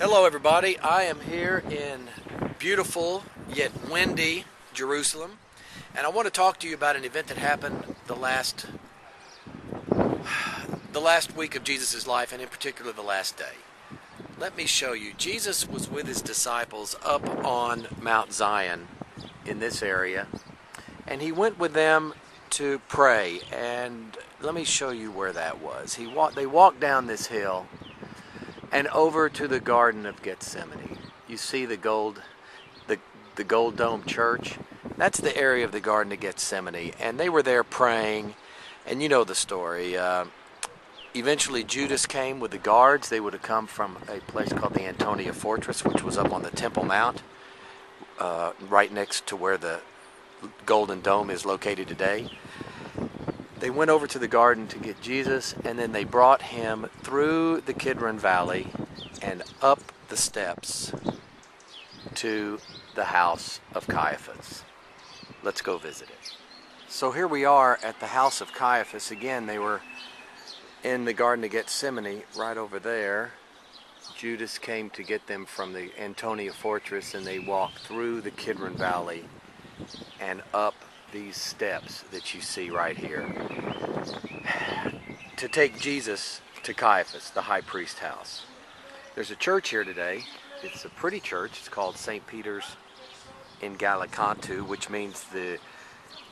Hello everybody, I am here in beautiful yet windy Jerusalem, and I want to talk to you about an event that happened the last week of Jesus' life, and in particular the last day. Let me show you. Jesus was with his disciples up on Mount Zion in this area, and he went with them to pray, and let me show you where that was. They walked down this hill and over to the Garden of Gethsemane. You see the gold Dome Church? That's the area of the Garden of Gethsemane. And they were there praying, and you know the story. Eventually Judas came with the guards. They would have come from a place called the Antonia Fortress, which was up on the Temple Mount, right next to where the Golden Dome is located today. They went over to the garden to get Jesus, and then they brought him through the Kidron Valley and up the steps to the house of Caiaphas. Let's go visit it. So here we are at the house of Caiaphas. Again, they were in the Garden of Gethsemane right over there. Judas came to get them from the Antonia Fortress, and they walked through the Kidron Valley and up these steps that you see right here to take Jesus to Caiaphas, the high priest's house. There's a church here today. It's a pretty church. It's called St. Peter's in Gallicantu, which means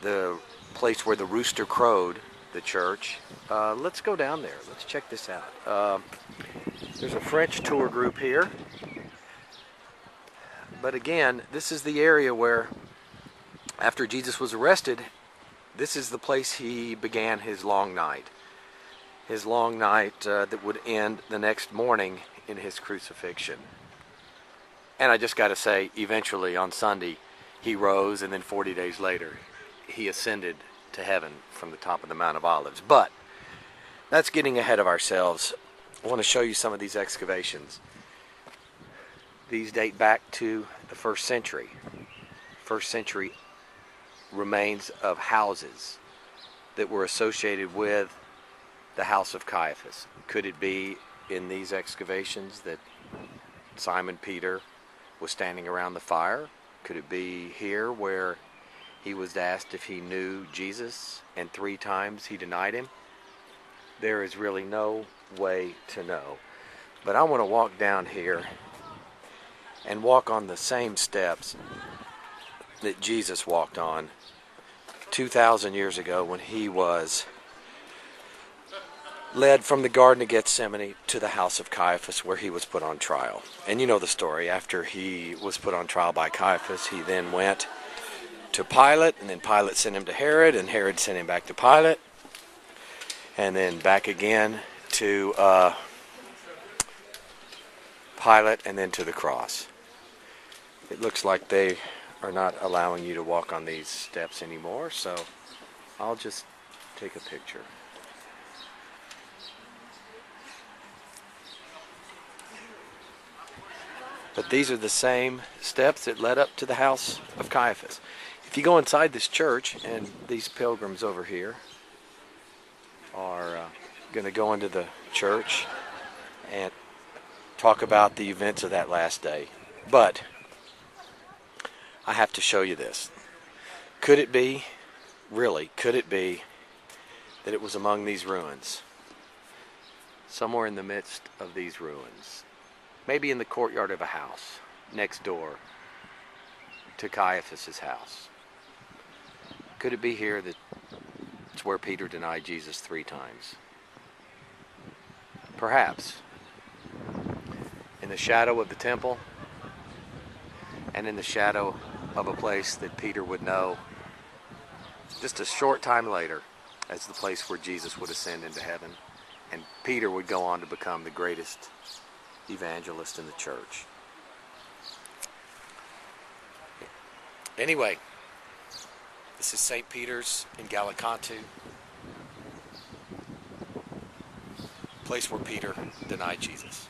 the place where the rooster crowed, the church. Let's go down there. Let's check this out. There's a French tour group here. But again, this is the area where, after Jesus was arrested, this is the place he began his long night. His long night that would end the next morning in his crucifixion. And I just got to say, eventually on Sunday, he rose, and then 40 days later, he ascended to heaven from the top of the Mount of Olives. But that's getting ahead of ourselves. I want to show you some of these excavations. These date back to the first century. First century remains of houses that were associated with the house of Caiaphas. Could it be in these excavations that Simon Peter was standing around the fire? Could it be here where he was asked if he knew Jesus and 3 times he denied him? There is really no way to know. But I want to walk down here and walk on the same steps that Jesus walked on 2,000 years ago when he was led from the Garden of Gethsemane to the house of Caiaphas, where he was put on trial. And you know the story. After he was put on trial by Caiaphas, he then went to Pilate, and then Pilate sent him to Herod, and Herod sent him back to Pilate, and then back again to Pilate, and then to the cross. It looks like they are not allowing you to walk on these steps anymore, so I'll just take a picture. But these are the same steps that led up to the house of Caiaphas. If you go inside this church, and these pilgrims over here are going to go into the church and talk about the events of that last day. But I have to show you this. Could it be, really, could it be that it was among these ruins? Somewhere in the midst of these ruins. Maybe in the courtyard of a house next door to Caiaphas' house. Could it be here that it's where Peter denied Jesus 3 times? Perhaps. In the shadow of the temple, and in the shadow of a place that Peter would know just a short time later as the place where Jesus would ascend into heaven, and Peter would go on to become the greatest evangelist in the church. Anyway, this is St. Peter's in Gallicantu, place where Peter denied Jesus.